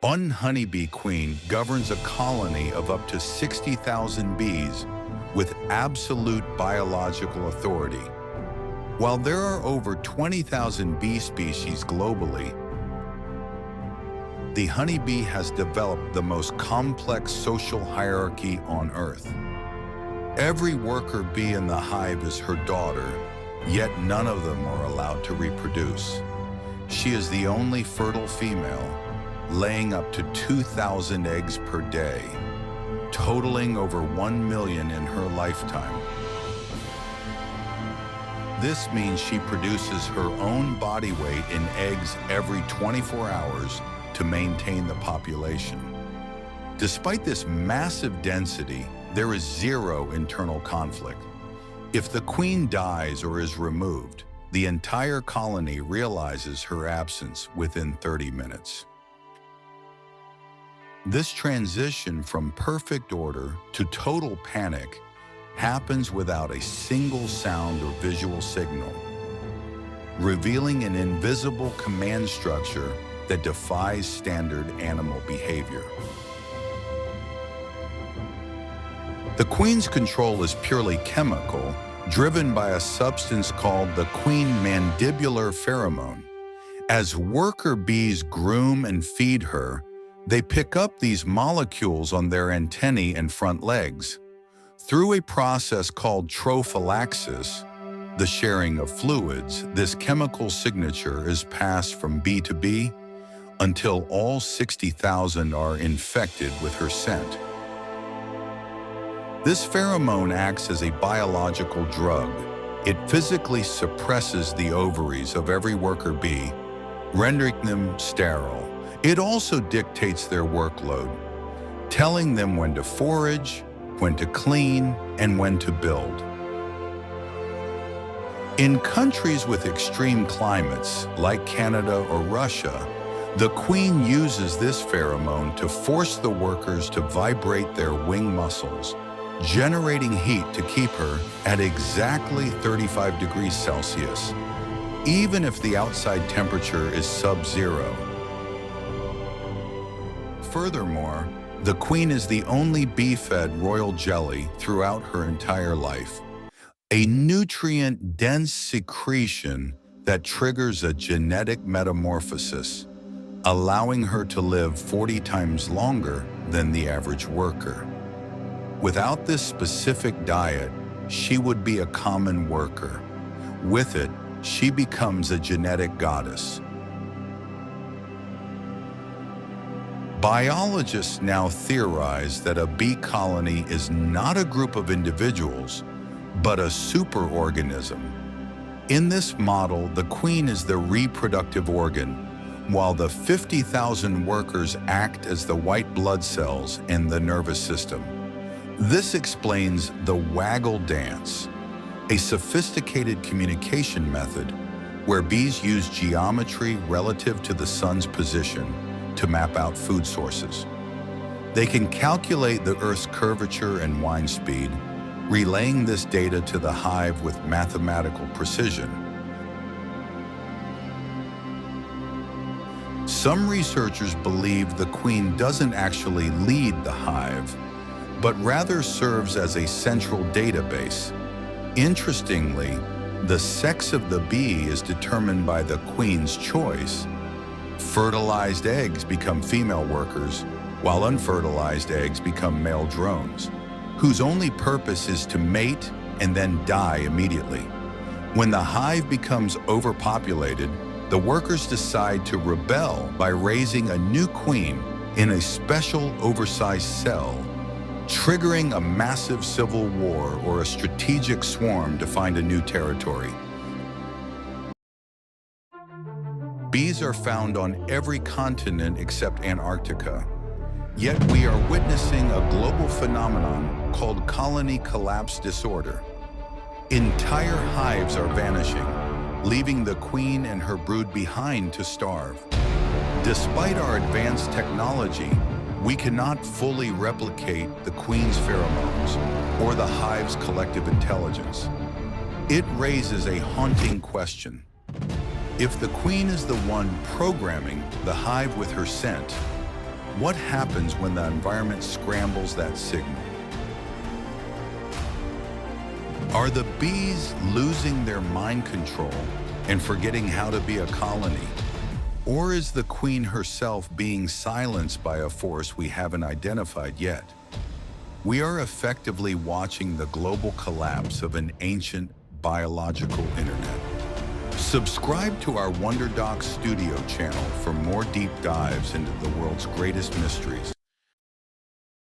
One honeybee queen governs a colony of up to 60,000 bees with absolute biological authority. While there are over 20,000 bee species globally, the honeybee has developed the most complex social hierarchy on Earth. Every worker bee in the hive is her daughter, yet none of them are allowed to reproduce. She is the only fertile female, laying up to 2,000 eggs per day, totaling over 1 million in her lifetime. This means she produces her own body weight in eggs every 24 hours to maintain the population. Despite this massive density, there is zero internal conflict. If the queen dies or is removed, the entire colony realizes her absence within 30 minutes. This transition from perfect order to total panic happens without a single sound or visual signal, revealing an invisible command structure that defies standard animal behavior. The queen's control is purely chemical, driven by a substance called the queen mandibular pheromone. As worker bees groom and feed her, they pick up these molecules on their antennae and front legs. Through a process called trophallaxis, the sharing of fluids, this chemical signature is passed from bee to bee until all 60,000 are infected with her scent. This pheromone acts as a biological drug. It physically suppresses the ovaries of every worker bee, rendering them sterile. It also dictates their workload, telling them when to forage, when to clean, and when to build. In countries with extreme climates, like Canada or Russia, the queen uses this pheromone to force the workers to vibrate their wing muscles, generating heat to keep her at exactly 35 degrees Celsius, even if the outside temperature is sub-zero. Furthermore, the queen is the only bee-fed royal jelly throughout her entire life, a nutrient-dense secretion that triggers a genetic metamorphosis, allowing her to live 40 times longer than the average worker. Without this specific diet, she would be a common worker. With it, she becomes a genetic goddess. Biologists now theorize that a bee colony is not a group of individuals, but a superorganism. In this model, the queen is the reproductive organ, while the 50,000 workers act as the white blood cells in the nervous system. This explains the waggle dance, a sophisticated communication method where bees use geometry relative to the sun's position to map out food sources. They can calculate the Earth's curvature and wind speed, relaying this data to the hive with mathematical precision. Some researchers believe the queen doesn't actually lead the hive, but rather serves as a central database. Interestingly, the sex of the bee is determined by the queen's choice. Fertilized eggs become female workers, while unfertilized eggs become male drones, whose only purpose is to mate and then die immediately. When the hive becomes overpopulated, the workers decide to rebel by raising a new queen in a special oversized cell, triggering a massive civil war or a strategic swarm to find a new territory. Bees are found on every continent except Antarctica. Yet we are witnessing a global phenomenon called colony collapse disorder. Entire hives are vanishing, leaving the queen and her brood behind to starve. Despite our advanced technology, we cannot fully replicate the queen's pheromones or the hive's collective intelligence. It raises a haunting question. If the queen is the one programming the hive with her scent, What happens when the environment scrambles that signal? Are the bees losing their mind control and forgetting how to be a colony? Or is the queen herself being silenced by a force we haven't identified yet? We are effectively watching the global collapse of an ancient biological internet. Subscribe to our WonderDocs Studio channel for more deep dives into the world's greatest mysteries.